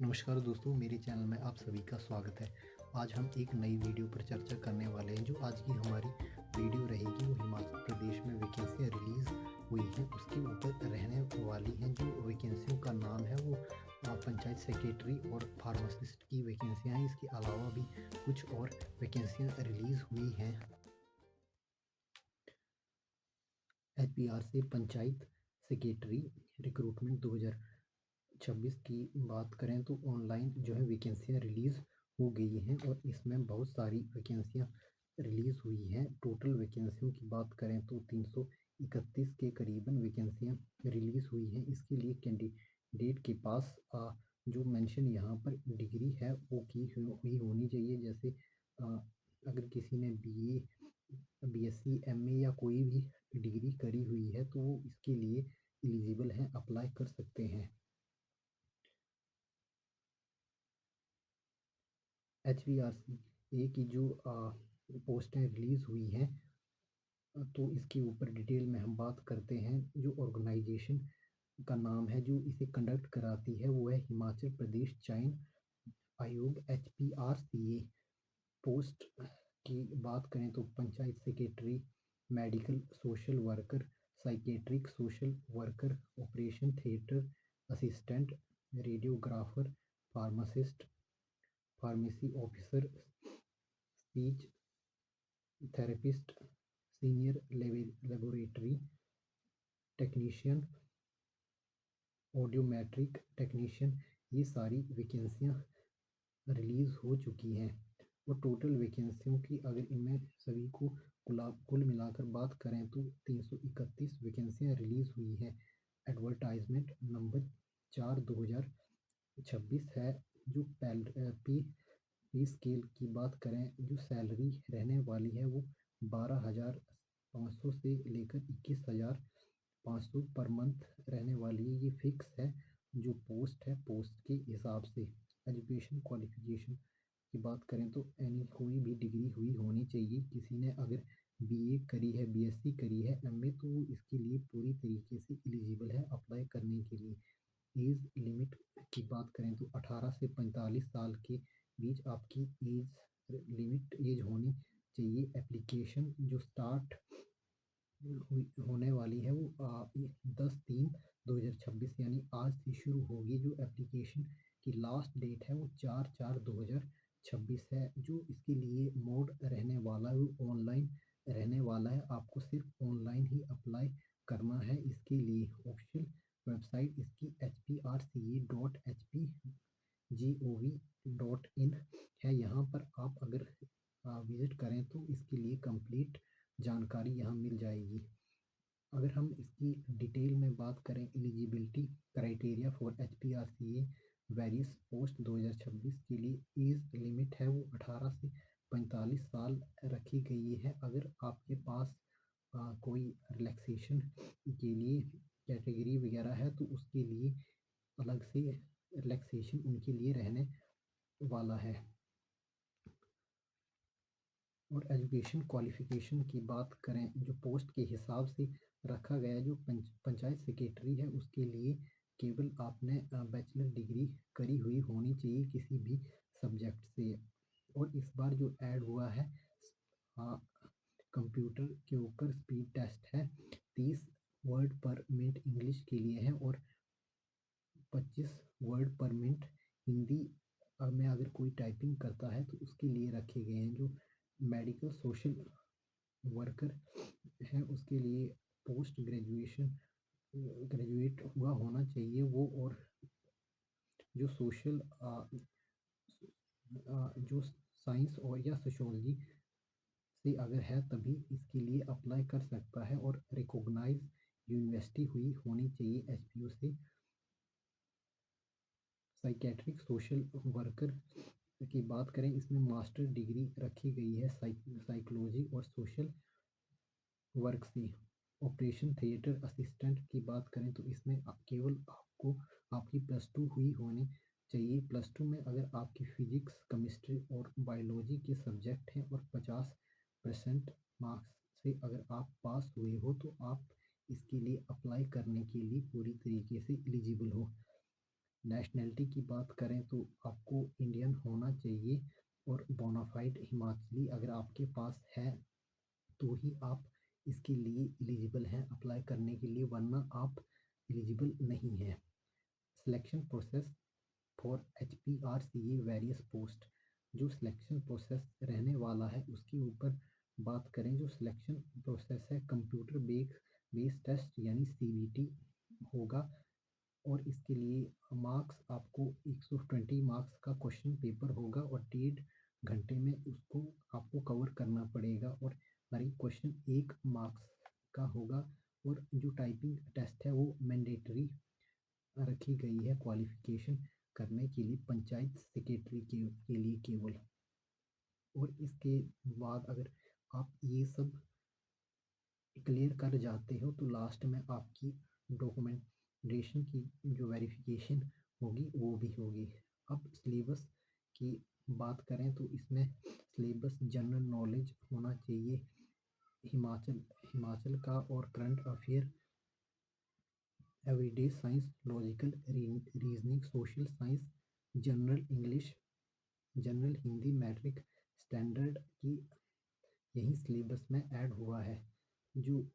नमस्कार दोस्तों, मेरे चैनल में आप सभी का स्वागत है। आज हम एक नई वीडियो पर चर्चा करने वाले हैं। जो आज की हमारी वीडियो रहेगी वो हिमाचल प्रदेश में वैकेंसियाँ रिलीज़ हुई हैं उसके ऊपर रहने वाली हैं। जो वैकेंसियों का नाम है वो पंचायत सेक्रेटरी और फार्मासिस्ट की वैकेंसियाँ हैं। इसके अलावा भी कुछ और वैकेंसियाँ रिलीज़ हुई हैं। एचपीआर से पंचायत सेक्रेटरी रिक्रूटमेंट 2026 की बात करें तो ऑनलाइन जो है वैकेंसियाँ रिलीज़ हो गई हैं और इसमें बहुत सारी वैकेंसियाँ रिलीज़ हुई हैं। टोटल वैकेंसियों की बात करें तो 331 के करीबन वैकेंसियाँ रिलीज़ हुई हैं। इसके लिए कैंडिडेट के पास जो मेंशन यहाँ पर डिग्री है वो की हुई होनी चाहिए। जैसे अगर किसी ने बीए, बीएससी, एमए या कोई भी डिग्री करी हुई है तो वो इसके लिए एलिजिबल हैं, अप्लाई कर सकते हैं। HVRCA की जो पोस्टें रिलीज़ हुई हैं तो इसके ऊपर डिटेल में हम बात करते हैं। जो ऑर्गेनाइजेशन का नाम है जो इसे कंडक्ट कराती है वो है हिमाचल प्रदेश चयन आयोग HPRCA। पोस्ट की बात करें तो panchayat secretary, medical social worker, psychiatric social worker, operation theatre assistant, radiographer, pharmacist, pharmacy officer, speech therapist, senior laboratory technician, audiometric technician, ये सारी वैकेंसियाँ रिलीज़ हो चुकी हैं। और टोटल वैकेंसियों की अगर इनमें सभी को कुल मिलाकर बात करें तो 331 वैकेंसियाँ रिलीज़ हुई हैं। एडवर्टाइजमेंट नंबर 4/2026 है। जो पे स्केल की बात करें, जो सैलरी रहने वाली है वो 12,500 से लेकर 21,500 पर मंथ रहने वाली है। ये फिक्स है। जो पोस्ट है पोस्ट के हिसाब से। एजुकेशन क्वालिफिकेशन की बात करें तो कोई भी डिग्री हुई होनी चाहिए। किसी ने अगर बीए करी है, बीएससी करी है, एमए, तो वो इसके लिए पूरी तरीके से एलिजिबल है अप्लाई करने के लिए। एज लिमिट की बात करें तो 18 से 45 साल के बीच आपकी एज होनी चाहिए। एप्लीकेशन जो स्टार्ट होने वाली है वो 10/3/2026 यानी आज से शुरू होगी। जो एप्लीकेशन की लास्ट डेट है वो 4/4/2026 है। जो इसके लिए मोड रहने वाला है वो ऑनलाइन रहने वाला है। आपको सिर्फ ऑनलाइन ही अप्लाई करना है। इसके लिए ऑफिशियल वेबसाइट इसकी hprca.hpgov.in है। यहाँ पर आप अगर विजिट करें तो इसके लिए कंप्लीट जानकारी यहाँ मिल जाएगी। अगर हम इसकी डिटेल में बात करें, eligibility criteria for HPRCA various post 2026 के लिए एज लिमिट है वो 18 से 45 साल रखी गई है। अगर आपके पास कोई रिलैक्सेशन के लिए कैटेगरी वगैरह है तो उसके लिए अलग से रिलैक्सेशन उनके लिए रहने वाला है। और एजुकेशन क्वालिफिकेशन की बात करें, जो पोस्ट के हिसाब से रखा गया, जो पंचायत सेक्रेटरी है उसके लिए केवल आपने बैचलर डिग्री करी हुई होनी चाहिए किसी भी सब्जेक्ट से। और इस बार जो ऐड हुआ है कंप्यूटर के ऊपर स्पीड टेस्ट है। 30 वर्ड पर मिनट इंग्लिश के लिए है और 25 वर्ड पर मिनट हिंदी में अगर कोई टाइपिंग करता है तो उसके लिए रखे गए हैं। जो मेडिकल सोशल वर्कर है उसके लिए पोस्ट ग्रेजुएट हुआ होना चाहिए वो। और जो सोशल जो साइंस और या सोशोलॉजी से अगर है तभी इसके लिए अप्लाई कर सकता है। और रिकॉग्नाइज यूनिवर्सिटी हुई होनी चाहिए एचपीयू से। साइकेट्रिक सोशल वर्कर की बात करें, इसमें मास्टर डिग्री रखी गई है साइकोलॉजी और सोशल वर्क से। ऑपरेशन थिएटर असिस्टेंट की बात करें तो इसमें केवल आपको आपकी +2 हुई होनी चाहिए। +2 में अगर आपकी फिजिक्स, केमिस्ट्री और बायोलॉजी के सब्जेक्ट हैं और 50% मार्क्स से अगर आप पास हुए हो तो आप इसके लिए अप्लाई करने के लिए पूरी तरीके से एलिजिबल हो। नेशनैलिटी की बात करें तो आपको इंडियन होना चाहिए और बोनाफाइड हिमाचली अगर आपके पास है तो ही आप इसके लिए एलिजिबल हैं अप्लाई करने के लिए, वरना आप एलिजिबल नहीं हैं। Selection process for HPRCA various post, जो सिलेक्शन प्रोसेस रहने वाला है उसके ऊपर बात करें। जो सिलेक्शन प्रोसेस है कंप्यूटर बेस्ड टेस्ट यानी CBT होगा, और इसके लिए मार्क्स आपको 120 मार्क्स का क्वेश्चन पेपर होगा और 1.5 घंटे में उसको आपको कवर करना पड़ेगा, और हर एक क्वेश्चन 1 मार्क्स का होगा। और जो टाइपिंग टेस्ट है वो मैंडेटरी रखी गई है क्वालिफिकेशन करने के लिए पंचायत सेक्रेटरी के लिए केवल। और इसके बाद अगर आप ये सब क्लियर कर जाते हो तो लास्ट में आपकी डॉक्यूमेंटेशन की जो वेरिफिकेशन होगी वो भी होगी। अब सिलेबस की बात करें तो इसमें सिलेबस जनरल नॉलेज होना चाहिए हिमाचल का, और current affair, everyday science, logical reasoning, social science, general English, general Hindi, matric standard की यही सिलेबस में ऐड हुआ है। जो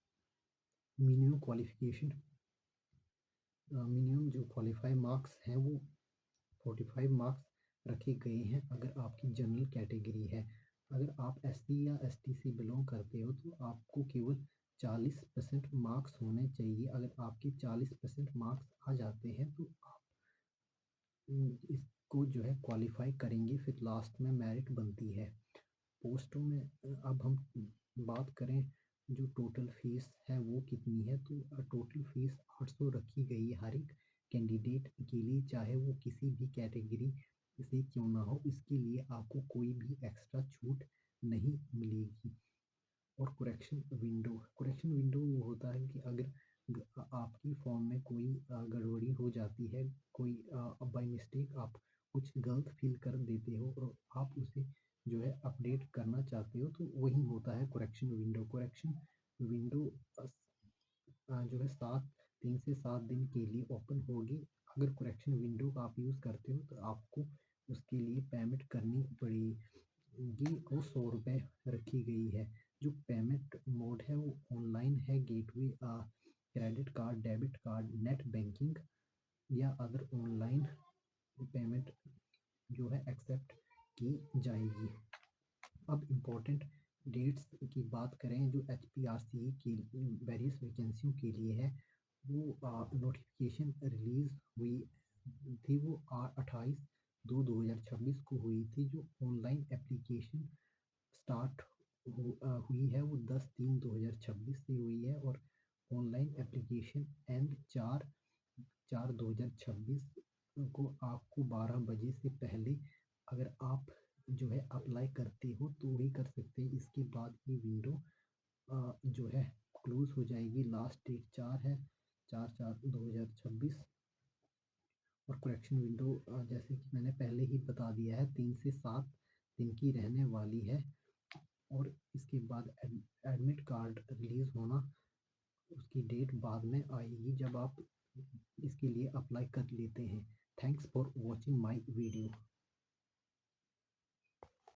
मिनिमम जो क्वालिफाई मार्क्स हैं वो 45 मार्क्स रखे गए हैं अगर आपकी जनरल कैटेगरी है। अगर आप SC या ST से बिलोंग करते हो तो आपको केवल 40% मार्क्स होने चाहिए। अगर आपके 40% मार्क्स आ जाते हैं तो आप इसको जो है क्वालिफाई करेंगे, फिर लास्ट में मेरिट बनती है पोस्टों में। अब हम बात करें जो टोटल फीस है वो कितनी है, तो टोटल फीस 800 रखी गई है हर एक कैंडिडेट के लिए, चाहे वो किसी भी कैटेगरी से क्यों ना हो। इसके लिए आपको कोई भी एक्स्ट्रा छूट नहीं मिलेगी। और करेक्शन विंडो वो होता है कि अगर आपकी फॉर्म में कोई गड़बड़ी हो जाती है, कोई बाय मिस्टेक आप कुछ गलत फिल कर देते हो और आप उसे जो है अपडेट करना चाहते हो, तो वही होता है करेक्शन विंडो जो है 3 से 7 दिन के लिए ओपन होगी। अगर करेक्शन विंडो का आप यूज़ करते हो तो आपको उसके लिए पेमेंट करनी पड़ेगी, वो 100 रुपये रखी गई है। जो पेमेंट मोड है वो ऑनलाइन है, gateway, credit card, debit card, net banking या अदर ऑनलाइन पेमेंट जो है एक्सेप्ट की जाएगी। अब इम्पोर्टेंट डेट्स की बात करें जो HPRCA की वेरियस वैकेंसियों के लिए है, वो नोटिफिकेशन रिलीज़ हुई थी वो 28/2/2026 को हुई थी। जो ऑनलाइन एप्लीकेशन स्टार्ट हुई है वो 10/3/2026 से हुई है, और ऑनलाइन एप्लीकेशन एंड 4/4/2026 को आपको 12 बजे से पहले अगर आप जो है अप्लाई करते हो तो वही कर सकते हैं। इसके बाद ये विंडो जो है क्लोज हो जाएगी। लास्ट डेट 4 है, 4/4/2026। और करेक्शन विंडो जैसे कि मैंने पहले ही बता दिया है 3 से 7 दिन की रहने वाली है। और इसके बाद एडमिट कार्ड रिलीज़ होना, उसकी डेट बाद में आएगी जब आप इसके लिए अप्लाई कर लेते हैं। Thanks for watching my video.